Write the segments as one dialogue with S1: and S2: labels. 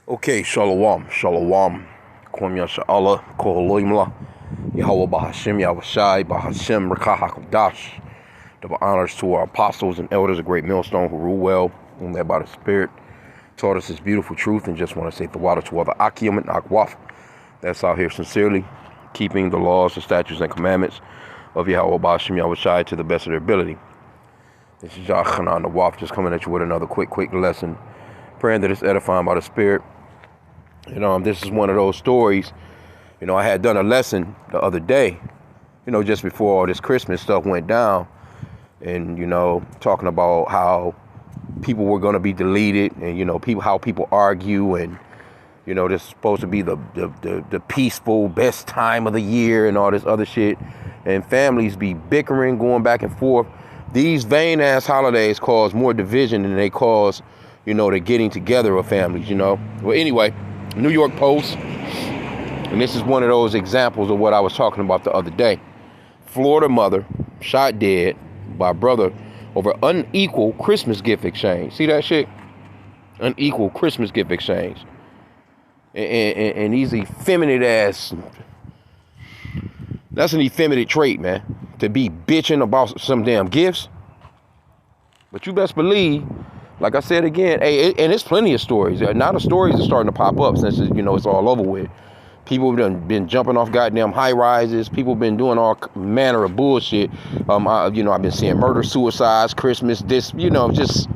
S1: Okay, shalom, shalom. Kwam Yasha'Allah, Koholoimla, Yahweh H.I.M, H.I.M, Rakah. Double honors to our apostles and elders, a great millstone who rule well, and led by the Spirit, taught us this beautiful truth, and just want to say the water to other H.I.M and Akwaf that's out here sincerely, keeping the laws, the statutes, and commandments of Yahweh H.I.M, Yahweh to the best of their ability. This is Yahchanan the Waf, just coming at you with another quick lesson, praying that it's edifying by the Spirit. This is one of those stories. I had done a lesson the other day, just before all this Christmas stuff went down, and talking about how people were going to be deleted, and how people argue, and this is supposed to be the peaceful best time of the year and all this other shit, and families be bickering, going back and forth. These vain ass holidays cause more division than they cause the getting together of families. Well, anyway, New York Post, and this is one of those examples of what I was talking about the other day. Florida mother shot dead by brother over unequal Christmas gift exchange. See that shit? Unequal Christmas gift exchange. And these effeminate ass, that's an effeminate trait, man, to be bitching about some damn gifts. But you best believe, like I said again, and it's plenty of stories. Now the stories are starting to pop up since it's all over with. People have been jumping off goddamn high rises. People have been doing all manner of bullshit. I've been seeing murder, suicides, Christmas, just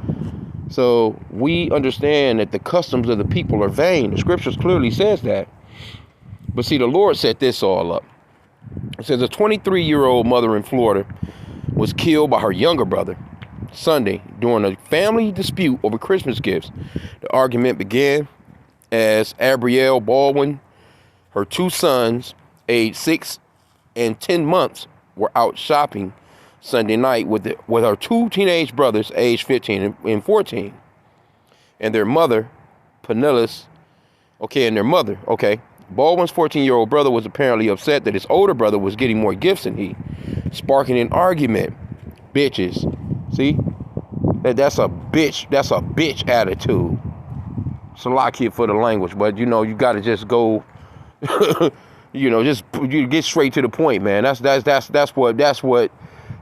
S1: so we understand that the customs of the people are vain. The scriptures clearly says that. But see, the Lord set this all up. It says a 23-year-old mother in Florida was killed by her younger brother Sunday during a family dispute over Christmas gifts. The argument began as Abrielle Baldwin, her two sons, aged 6 and 10 months, were out shopping Sunday night with her two teenage brothers, aged 15 and 14, and their mother, Pinellas. Baldwin's 14-year-old brother was apparently upset that his older brother was getting more gifts than he, sparking an argument. Bitches. See? That's a bitch attitude. It's a lot here for the language, but you gotta just go you get straight to the point, man. That's what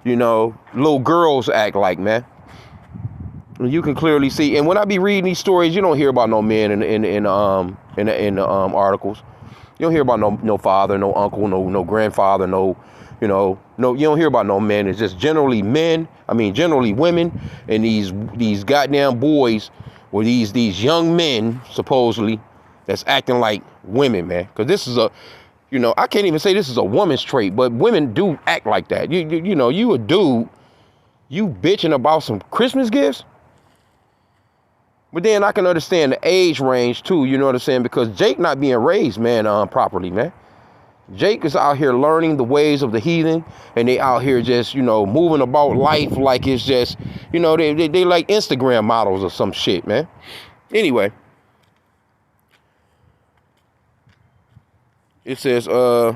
S1: little girls act like, man. And you can clearly see, and when I be reading these stories, you don't hear about no men in the articles. You don't hear about no father, no uncle, no grandfather, no, you don't hear about no men. It's just generally women, and these goddamn boys, or these young men, supposedly, that's acting like women, man. Because this is I can't even say this is a woman's trait, but women do act like that. You a dude, you bitching about some Christmas gifts? But then I can understand the age range too, you know what I'm saying? Because Jake not being raised, man, properly, man. Jake is out here learning the ways of the heathen, and they out here just, moving about life like it's just, they like Instagram models or some shit, man. Anyway, it says, so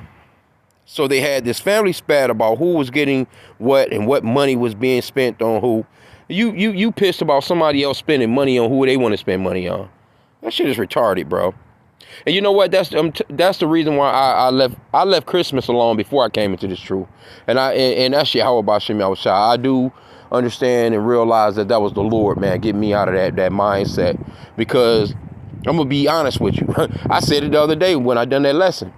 S1: they had this family spat about who was getting what and what money was being spent on who. You pissed about somebody else spending money on who they want to spend money on. That shit is retarded, bro. And you know what? That's the reason why I left Christmas alone before I came into this truth. And that's Yahweh H.I.M. I do understand and realize that was the Lord, man, getting me out of that mindset. Because I'm gonna be honest with you. I said it the other day when I done that lesson.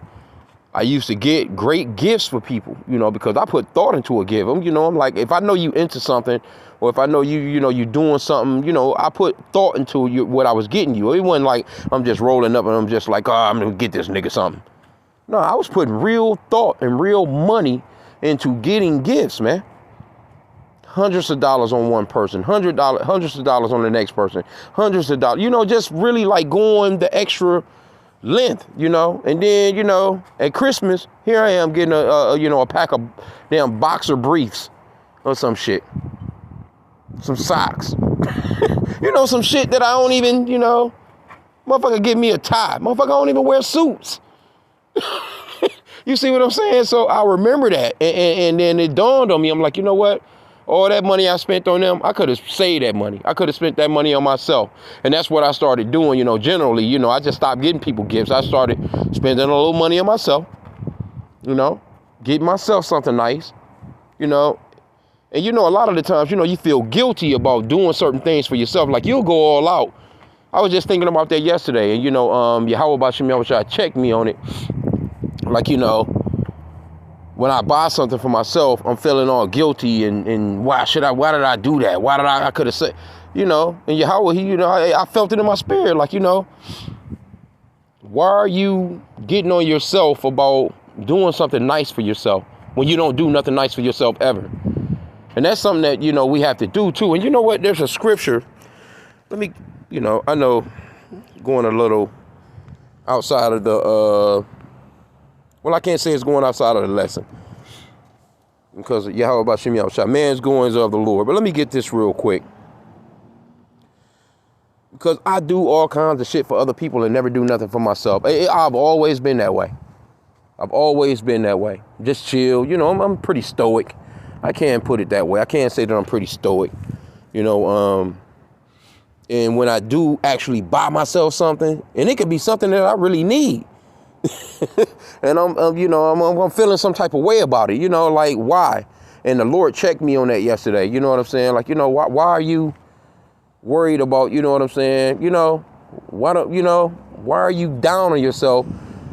S1: I used to get great gifts for people, because I put thought into a gift. I'm like, if I know you into something, or if I know you doing something, I put thought into what I was getting you. It wasn't like I'm just rolling up and I'm just like, I'm gonna get this nigga something. No, I was putting real thought and real money into getting gifts, man. Hundreds of dollars on one person, hundreds of dollars on the next person, hundreds of dollars, just really like going the extra length, and then, at Christmas, here I am getting a pack of damn boxer briefs or some shit, some socks, some shit that I don't even, motherfucker give me a tie, motherfucker I don't even wear suits. You see what I'm saying? So I remember that, and then it dawned on me, I'm like, you know what? All that money I spent on them, I could have saved that money. I could have spent that money on myself. And that's what I started doing, generally. I just stopped getting people gifts. I started spending a little money on myself, getting myself something nice, And, a lot of the times, you feel guilty about doing certain things for yourself. Like, you'll go all out. I was just thinking about that yesterday. And, H.I.M checked me on it. Like, when I buy something for myself, I'm feeling all guilty and why did I do that? I could have said, and Yahweh, I felt it in my spirit. Like, why are you getting on yourself about doing something nice for yourself when you don't do nothing nice for yourself ever? And that's something that, we have to do too. And you know what? There's a scripture. Let me, I know going a little outside of the, well, I can't say it's going outside of the lesson because Yahweh H.I.M, man's goings of the Lord. But let me get this real quick. Because I do all kinds of shit for other people and never do nothing for myself. I've always been that way. Just chill. I'm pretty stoic. I can't put it that way. I can't say that I'm pretty stoic. And when I do actually buy myself something, and it could be something that I really need, and I'm feeling some type of way about it, like why? And the Lord checked me on that yesterday. You know what I'm saying? Like, why are you worried about, what I'm saying? Why are you down on yourself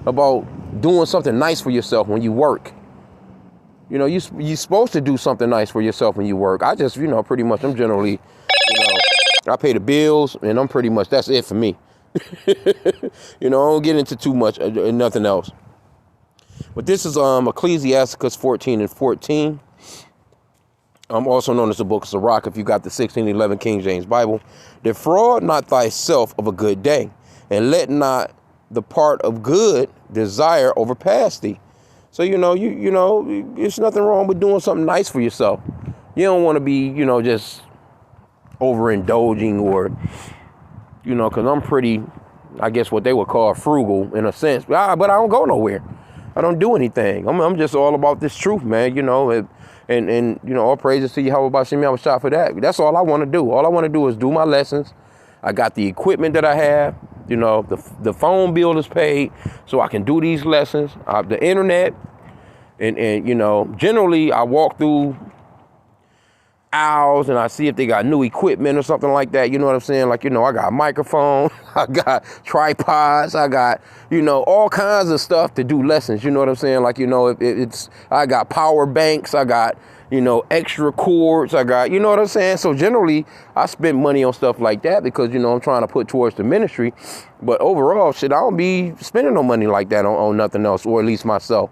S1: about doing something nice for yourself when you work? You're supposed to do something nice for yourself when you work. I just, pretty much, I'm generally, I pay the bills and I'm pretty much, that's it for me. I don't get into too much, nothing else. But this is Ecclesiasticus 14:14. Also known as the Book of Sirach, if you got the 1611 King James Bible. Defraud not thyself of a good day, and let not the part of good desire overpass thee. So, it's nothing wrong with doing something nice for yourself. You don't want to be, just overindulging or, because I'm pretty, I guess what they would call frugal in a sense. But I don't go nowhere. I don't do anything. I'm just all about this truth, man, and all praises to Yahweh H.I.M for that. That's all I want to do. All I want to do is do my lessons. I got the equipment that I have. The phone bill is paid so I can do these lessons. The internet, and generally I walk through aisles and I see if they got new equipment or something like that. You know what I'm saying? Like, I got a microphone, I got tripods, I got, all kinds of stuff to do lessons. You know what I'm saying? Like, I got power banks, I got, extra cords, I got, you know what I'm saying? So generally I spend money on stuff like that because, I'm trying to put towards the ministry. But overall, shit, I don't be spending no money like that on nothing else, or at least myself.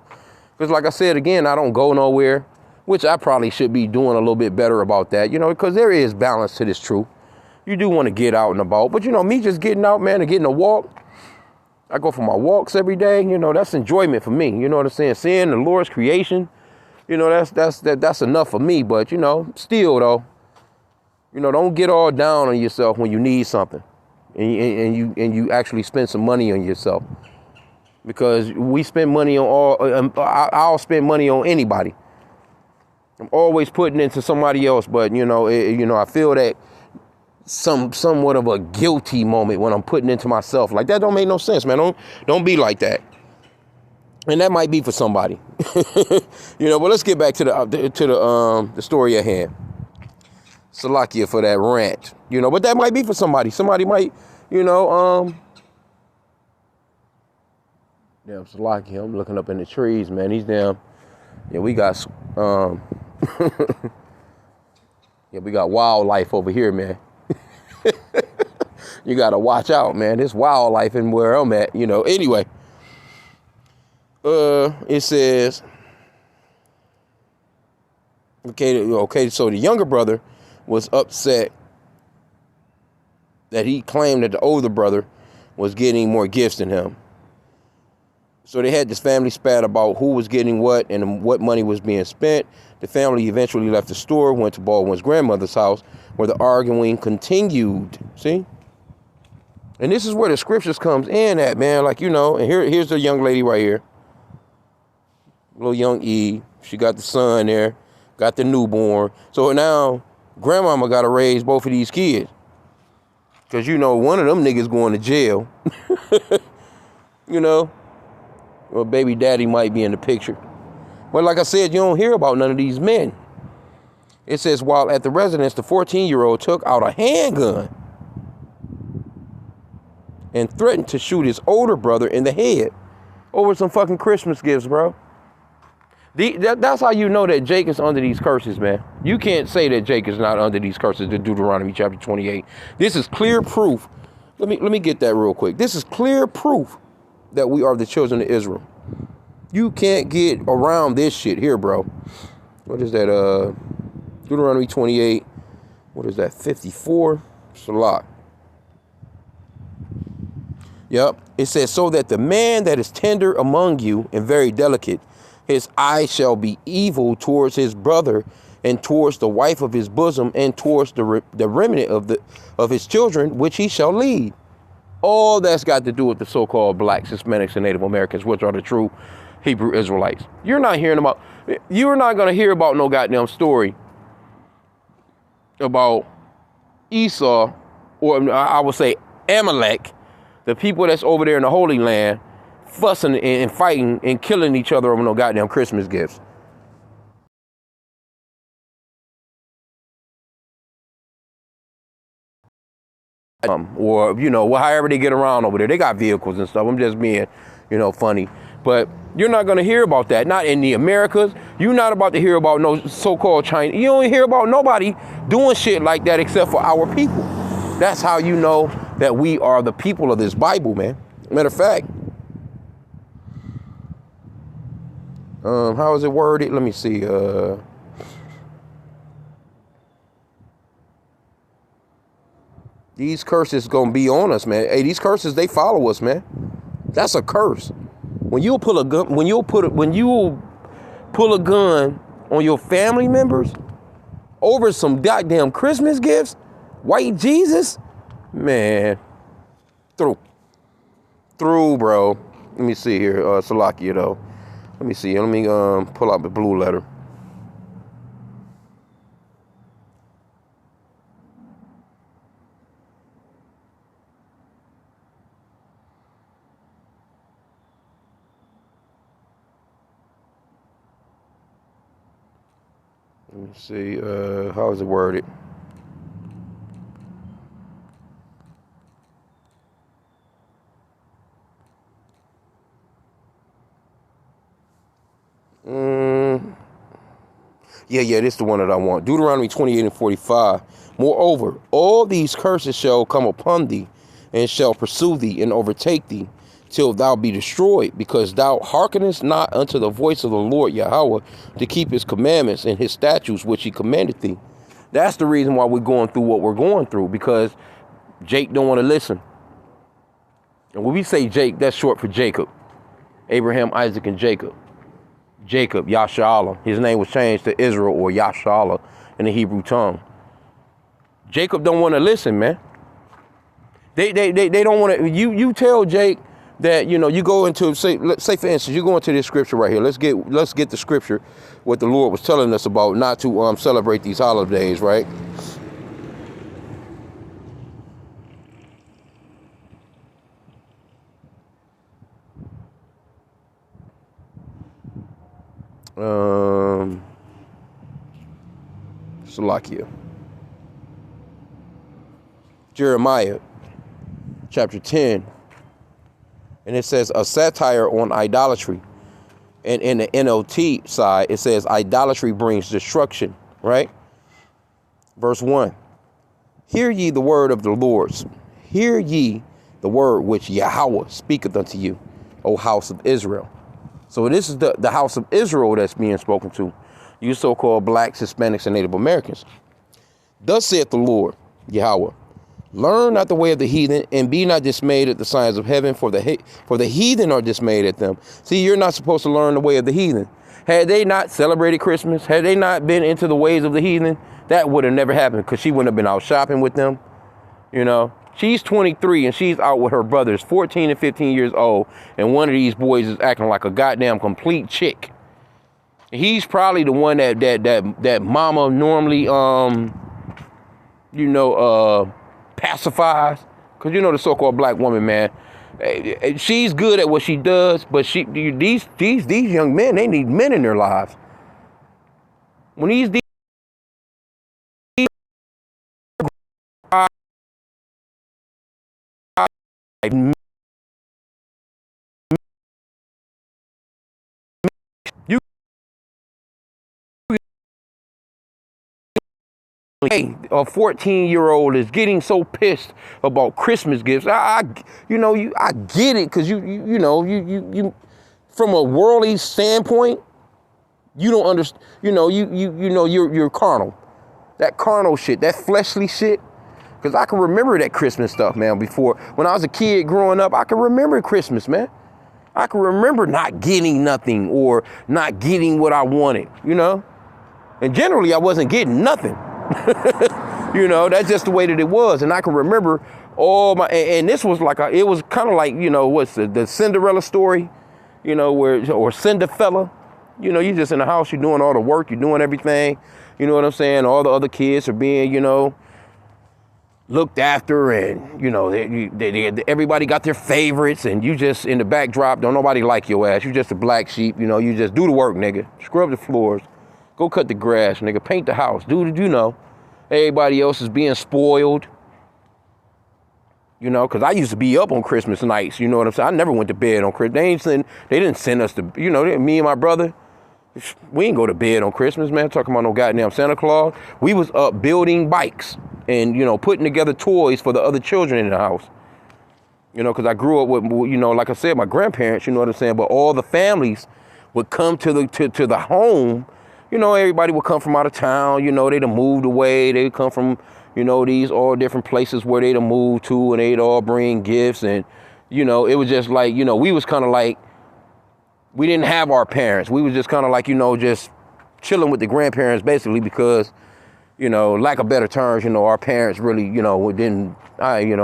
S1: Because like I said, again, I don't go nowhere, which I probably should be doing a little bit better about that, because there is balance to this truth. You do want to get out and about, but me just getting out, man, and getting a walk. I go for my walks every day, that's enjoyment for me. You know what I'm saying? Seeing the Lord's creation, that's enough for me. But, still though, don't get all down on yourself when you need something and you actually spend some money on yourself, because we spend money on I'll spend money on anybody. I'm always putting into somebody else, but I feel that somewhat of a guilty moment when I'm putting into myself. Like, that don't make no sense, man. Don't be like that. And that might be for somebody, but let's get back to the story at hand. Salakia for that rant, but that might be for somebody. Somebody might, damn, Salakia, I'm looking up in the trees, man. He's down. Yeah, we got, we got wildlife over here, man. You got to watch out, man. There's wildlife in where I'm at, Anyway, it says, okay, so the younger brother was upset that he claimed that the older brother was getting more gifts than him. So they had this family spat about who was getting what and what money was being spent. The family eventually left the store, went to Baldwin's grandmother's house, where the arguing continued. See? And this is where the scriptures comes in at, man. Like, and here's the young lady right here. Little young Eve. She got the son there. got the newborn. So now grandmama got to raise both of these kids. Because, you know, one of them niggas going to jail. You know, or baby daddy might be in the picture. But like I said, you don't hear about none of these men. It says, while at the residence, the 14-year-old took out a handgun and threatened to shoot his older brother in the head over some fucking Christmas gifts, bro. That's how you know that Jake is under these curses, man. You can't say that Jake is not under these curses in Deuteronomy chapter 28. This is clear proof. Let me get that real quick. This is clear proof that we are the children of Israel. You can't get around this shit here, bro. What is that? Deuteronomy 28. What is that? 54. It's a lot. Yep. It says, so that the man that is tender among you and very delicate, his eye shall be evil towards his brother and towards the wife of his bosom and towards the remnant of his children, which he shall lead. All that's got to do with the so-called blacks, Hispanics, and Native Americans, which are the true Hebrew Israelites. You're not going to hear about no goddamn story about Esau, or I would say Amalek, the people that's over there in the Holy Land, fussing and fighting and killing each other over no goddamn Christmas gifts. Or, you know, however they get around over there. They got vehicles and stuff. I'm just being, you know, funny. But you're not going to hear about that. Not in the Americas. You're not about to hear about no so-called China. You don't hear about nobody doing shit like that except for our people. That's how you know that we are the people of this Bible, man. Matter of fact, how is it worded? Let me see. These curses gonna be on us, man. Hey, these curses, they follow us, man. That's a curse. When you pull a gun, when you pull a gun on your family members over some goddamn Christmas gifts, white Jesus, man, through, bro. Let me see here, Salakia though. Let me see. Let me pull out the blue letter. Let me see. How is it worded? Yeah, this is the one that I want. Deuteronomy 28 and 45. Moreover, all these curses shall come upon thee, and shall pursue thee, and overtake thee, till thou be destroyed, because thou hearkenest not unto the voice of the Lord Yahweh, to keep his commandments and his statutes which he commanded thee. That's the reason why we're going through what we're going through, because Jake don't want to listen. And when we say Jake, that's short for Jacob. Abraham, Isaac, and Jacob. Jacob, Yashala. His name was changed to Israel, or Yashala in the Hebrew tongue. Jacob don't want to listen, man. They don't want to. You tell Jake that, you know, you go into, say for instance, you go into this scripture right here. Let's get the scripture, what the Lord was telling us about not to celebrate these holidays, right? Salakia. Jeremiah chapter 10. And it says a satire on idolatry. And in the NLT side, it says idolatry brings destruction, right? Verse 1. Hear ye the word of the Lord. Hear ye the word which Yahweh speaketh unto you, O house of Israel. So this is the house of Israel that's being spoken to. You so-called blacks, Hispanics, and Native Americans. Thus saith the Lord, Yahweh, learn not the way of the heathen, and be not dismayed at the signs of heaven, for the heathen are dismayed at them. See, you're not supposed to learn the way of the heathen. Had they not celebrated Christmas, had they not been into the ways of the heathen, that would have never happened, because she wouldn't have been out shopping with them. You know, she's 23 and she's out with her brothers, 14 and 15 years old, and one of these boys is acting like a goddamn complete chick. He's probably the one that mama normally pacifies, because the so-called black woman, man, she's good at what she does, but these young men, they need men in their lives. When these you hey, a 14-year-old is getting so pissed about Christmas gifts. I get it, because you from a worldly standpoint, you don't understand. You're carnal. That carnal shit, that fleshly shit. Because I can remember that Christmas stuff, man. Before, when I was a kid growing up, I can remember Christmas, man. I can remember not getting nothing or not getting what I wanted, And generally, I wasn't getting nothing. That's just the way that it was. And I can remember all my, and this was like, it was kind of like, what's the Cinderella story, or Cinderfella. You just in the house, you're doing all the work, you're doing everything. You know what I'm saying? All the other kids are being, looked after, and, everybody got their favorites, and you just in the backdrop, don't nobody like your ass. You just a black sheep, you just do the work, nigga. Scrub the floors, go cut the grass, nigga, paint the house, everybody else is being spoiled. Because I used to be up on Christmas nights, you know what I'm saying? I never went to bed on Christmas. They didn't send us to, me and my brother, we didn't go to bed on Christmas, man, talking about no goddamn Santa Claus. We was up building bikes and, putting together toys for the other children in the house. Because I grew up with, like I said, my grandparents, you know what I'm saying? But all the families would come to the home. Everybody would come from out of town. They'd have moved away. They'd come from, these all different places where they'd have moved to, and they'd all bring gifts. And, it was just like, we was kind of like, we didn't have our parents. We was just kind of like, just chilling with the grandparents, basically, because, lack of better terms, our parents really, didn't, I ain't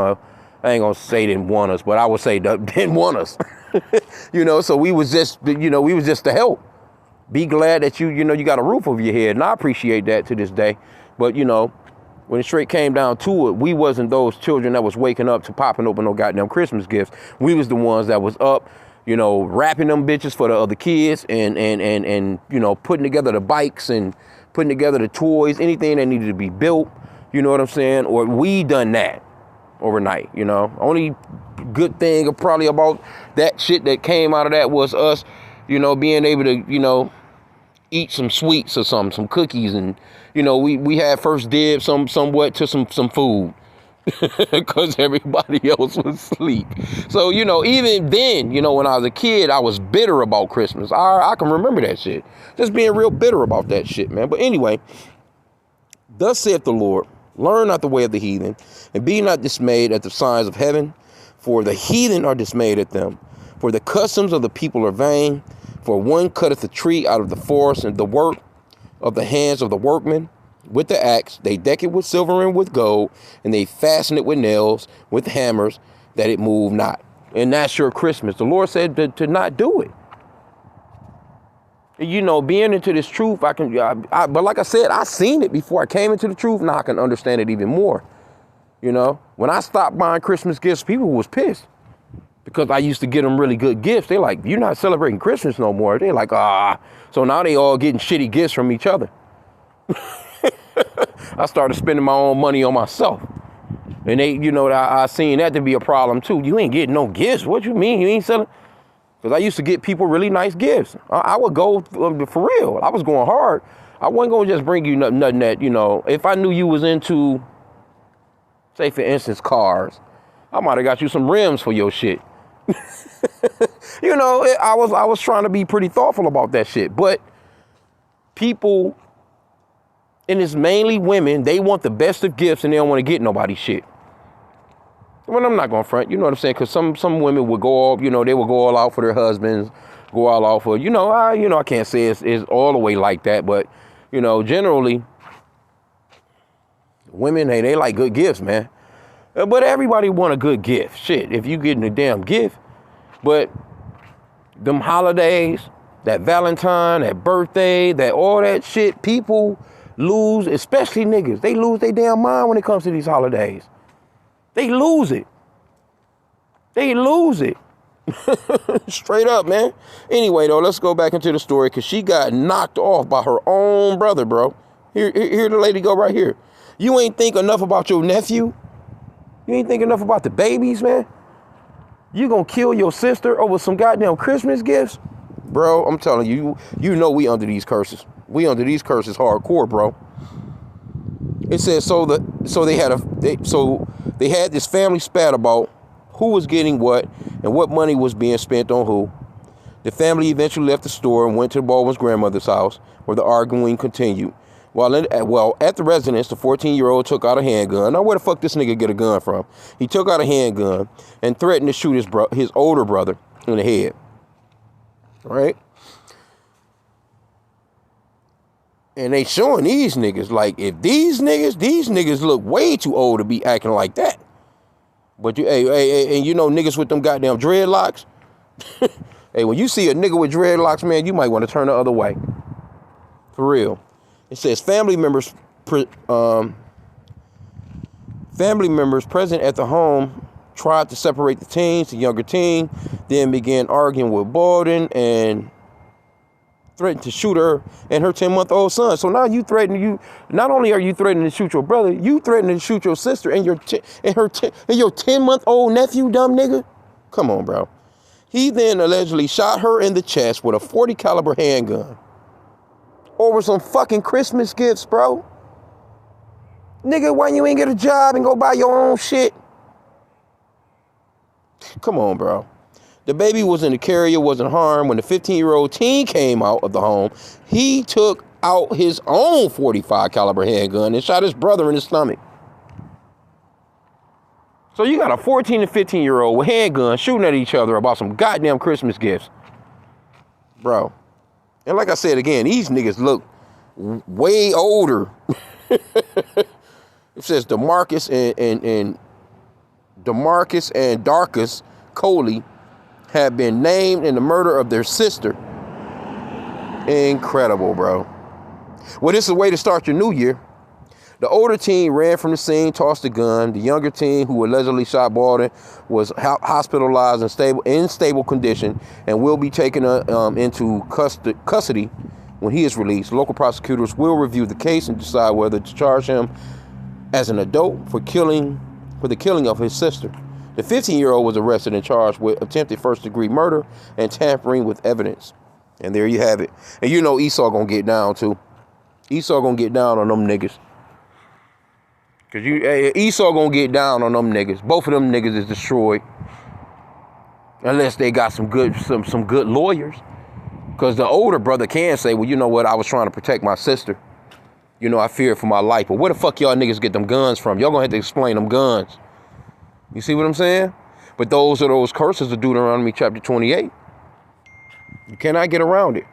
S1: gonna say didn't want us, but I would say didn't want us. So we was just, we was just to help. Be glad that you got a roof over your head, and I appreciate that to this day. But, when it straight came down to it, we wasn't those children that was waking up to popping open no goddamn Christmas gifts. We was the ones that was up, wrapping them bitches for the other kids, and putting together the bikes and putting together the toys, anything that needed to be built, you know what I'm saying? Or we done that overnight, Only good thing probably about that shit that came out of that was us, being able to, eat some sweets or some cookies, and, we had first dibs somewhat to some food. Because everybody else was asleep. So, even then, when I was a kid, I was bitter about Christmas. I can remember that shit. Just being real bitter about that shit, man. But anyway, thus saith the Lord, learn not the way of the heathen, and be not dismayed at the signs of heaven, for the heathen are dismayed at them. For the customs of the people are vain. For one cutteth a tree out of the forest, and the work of the hands of the workmen. With the axe, they deck it with silver and with gold, and they fasten it with nails, with hammers, that it move not. And that's your Christmas. The Lord said to not do it. Being into this truth, but like I said, I seen it before I came into the truth. Now I can understand it even more. When I stopped buying Christmas gifts, people was pissed. Because I used to get them really good gifts. They like, you're not celebrating Christmas no more. They like, So now they all getting shitty gifts from each other. I started spending my own money on myself. And they, I seen that to be a problem too. You ain't getting no gifts. What you mean? You ain't selling? Because I used to get people really nice gifts. I would go for real. I was going hard. I wasn't going to just bring you nothing that, if I knew you was into, say for instance, cars, I might have got you some rims for your shit. I was trying to be pretty thoughtful about that shit. But people, and it's mainly women, they want the best of gifts and they don't want to get nobody shit. Well, I'm not going to front, you know what I'm saying? Because some women would go all, they would go all out for their husbands, go all out for, I can't say it's all the way like that, but, generally, women, hey, they like good gifts, man. But everybody want a good gift. Shit, if you getting a damn gift. But them holidays, that Valentine, that birthday, that all that shit, people lose, especially niggas. They lose their damn mind when it comes to these holidays. They lose it. They lose it. Straight up, man. Anyway, though, let's go back into the story because she got knocked off by her own brother, bro. Here the lady go right here. You ain't think enough about your nephew? You ain't think enough about the babies, man? You gonna kill your sister over some goddamn Christmas gifts? Bro, I'm telling you, you know we under these curses. We under these curses hardcore, bro. It says so they had this family spat about who was getting what and what money was being spent on who. The family eventually left the store and went to Baldwin's grandmother's house where the arguing continued. While at the residence, the 14-year-old took out a handgun. Now, where the fuck this nigga get a gun from? He took out a handgun and threatened to shoot his older brother in the head. All right? And they showing these niggas, like, if these niggas look way too old to be acting like that. But and you know niggas with them goddamn dreadlocks? Hey, when you see a nigga with dreadlocks, man, you might want to turn the other way. For real. It says family members present at the home tried to separate the teens, the younger teen, then began arguing with Baldwin and threatened to shoot her and her 10-month-old son. So now not only are you threatening to shoot your brother, you threatening to shoot your sister and your 10-month-old nephew, dumb nigga. Come on, bro. He then allegedly shot her in the chest with a .40 caliber handgun. Over some fucking Christmas gifts, bro. Nigga, why you ain't get a job and go buy your own shit? Come on, bro. The baby was in the carrier, wasn't harmed. When the 15-year-old teen came out of the home, he took out his own .45 caliber handgun and shot his brother in the stomach. So you got a 14 and 15-year-old with handguns shooting at each other about some goddamn Christmas gifts. Bro. And like I said again, these niggas look way older. It says DeMarcus and Darcus Coley have been named in the murder of their sister. Incredible, bro. Well, this is a way to start your new year. The older teen ran from the scene, tossed the gun. The younger teen, who allegedly shot Baldwin, was hospitalized in stable condition and will be taken into custody when he is released. Local prosecutors will review the case and decide whether to charge him as an adult for the killing of his sister. The 15-year-old was arrested and charged with attempted first-degree murder and tampering with evidence. And there you have it. And you know Esau gonna get down too. Esau gonna get down on them niggas. Cause Esau gonna get down on them niggas. Both of them niggas is destroyed. Unless they got some good lawyers. Cause the older brother can say, well, you know what, I was trying to protect my sister. You know, I feared for my life. But where the fuck y'all niggas get them guns from? Y'all gonna have to explain them guns. You see what I'm saying? But those are those curses of Deuteronomy chapter 28. You cannot get around it.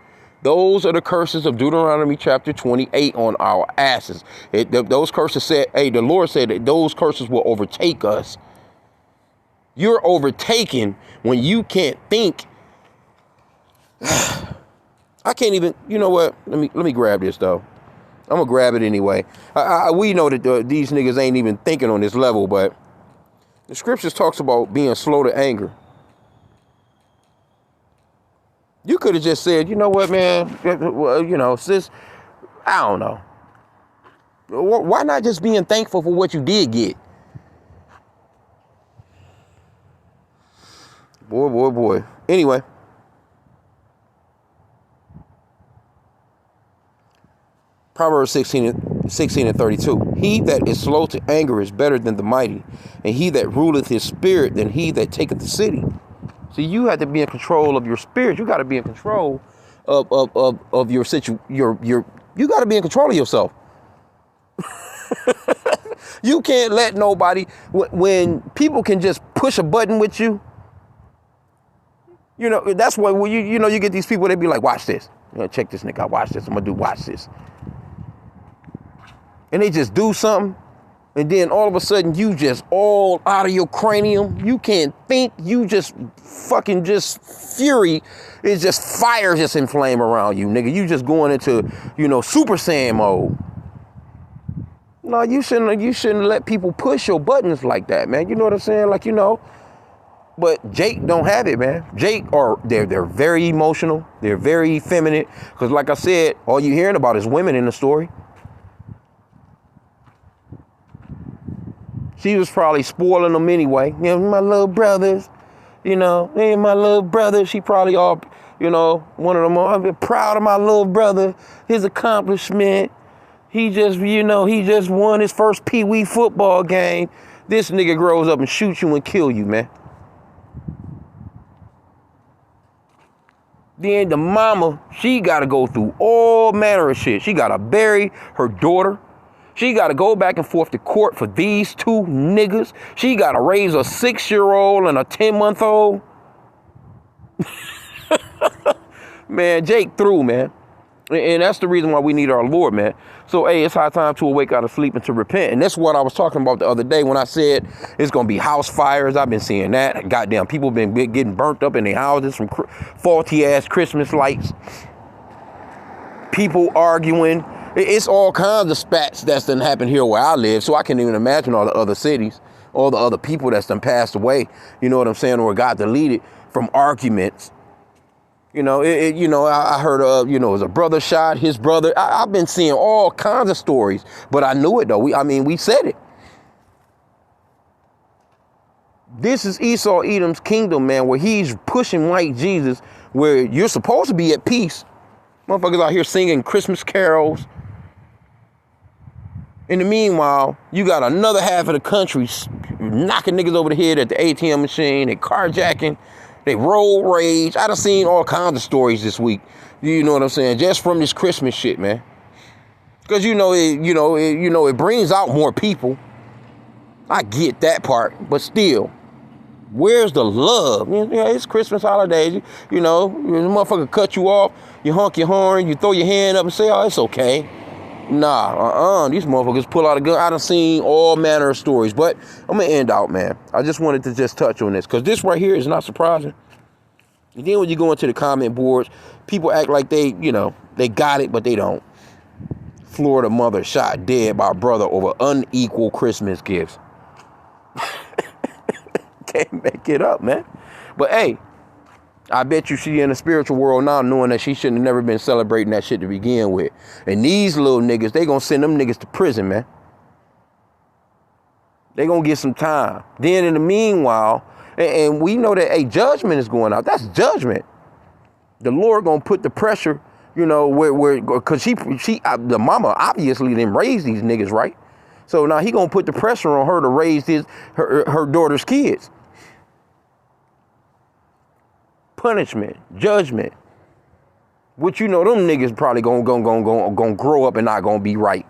S1: Those are the curses of Deuteronomy chapter 28 on our asses. Those curses said, hey, the Lord said that those curses will overtake us. You're overtaken when you can't think. I can't even, you know what? Let me grab this though. I'm gonna grab it anyway. We know that these niggas ain't even thinking on this level, but the scriptures talks about being slow to anger. You could have just said, you know what, man, you know, sis, I don't know. Why not just being thankful for what you did get? Boy. Anyway. Proverbs 16 and 32. He that is slow to anger is better than the mighty, and he that ruleth his spirit than he that taketh the city. See, you have to be in control of your spirit. You got to be in control of your situation. You got to be in control of yourself. You can't let nobody, when people can just push a button with you. You know, that's why you know, you get these people, they be like, watch this. You know, check this nigga out, watch this. I'm going to watch this. And they just do something. And then all of a sudden you just all out of your cranium. You can't think. You just fucking just fury. It's just fire just inflame around you, nigga. You just going into, Super Saiyan mode. No, you shouldn't let people push your buttons like that, man. You know what I'm saying? Like, But Jake don't have it, man. Jake they're very emotional. They're very feminine. Because like I said, all you hearing about is women in the story. She was probably spoiling them anyway. My little brothers, hey, my little brother. She probably all, one of them. I'm proud of my little brother, his accomplishment. He just, he just won his first Pee Wee football game. This nigga grows up and shoots you and kill you, man. Then the mama, she got to go through all manner of shit. She got to bury her daughter. She got to go back and forth to court for these two niggas. She got to raise a 6-year-old and a 10-month-old. Man, Jake through, man. And that's the reason why we need our Lord, man. So, hey, it's high time to awake out of sleep and to repent. And that's what I was talking about the other day when I said it's going to be house fires. I've been seeing that. Goddamn, people been getting burnt up in their houses from faulty-ass Christmas lights. People arguing. It's all kinds of spats that's done happened here where I live. So I can't even imagine all the other cities, all the other people that's done passed away. You know what I'm saying? Or got deleted from arguments. I heard of, it was a brother shot, his brother. I've been seeing all kinds of stories, but I knew it though. We said it. This is Esau Edom's kingdom, man, where he's pushing white Jesus, where you're supposed to be at peace. Motherfuckers out here singing Christmas carols. In the meanwhile, you got another half of the country knocking niggas over the head at the ATM machine, they carjacking. They road rage. I done seen all kinds of stories this week. You know what I'm saying? Just from this Christmas shit, man. Because it brings out more people. I get that part, but still, where's the love? It's Christmas holidays. The motherfucker cut you off. You honk your horn. You throw your hand up and say, "Oh, it's okay." Nah, these motherfuckers pull out a gun. I done seen all manner of stories, but I'm gonna end out, man. I just wanted to just touch on this because this right here is not surprising. And then when you go into the comment boards, people act like they got it, but they don't. Florida mother shot dead by brother over unequal Christmas gifts. Can't make it up, man. But hey, I bet you she in the spiritual world now knowing that she shouldn't have never been celebrating that shit to begin with. And these little niggas, they gonna send them niggas to prison, man. They gonna get some time. Then in the meanwhile, and we know that a judgment is going out. That's judgment. The Lord gonna put the pressure, cause the mama obviously didn't raise these niggas, right? So now he gonna put the pressure on her to raise her daughter's kids. Punishment, judgment. Which them niggas probably gonna grow up and not gonna be right.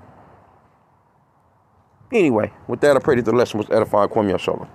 S1: Anyway, with that, I pray that the lesson was edifying. Kwame Yashala.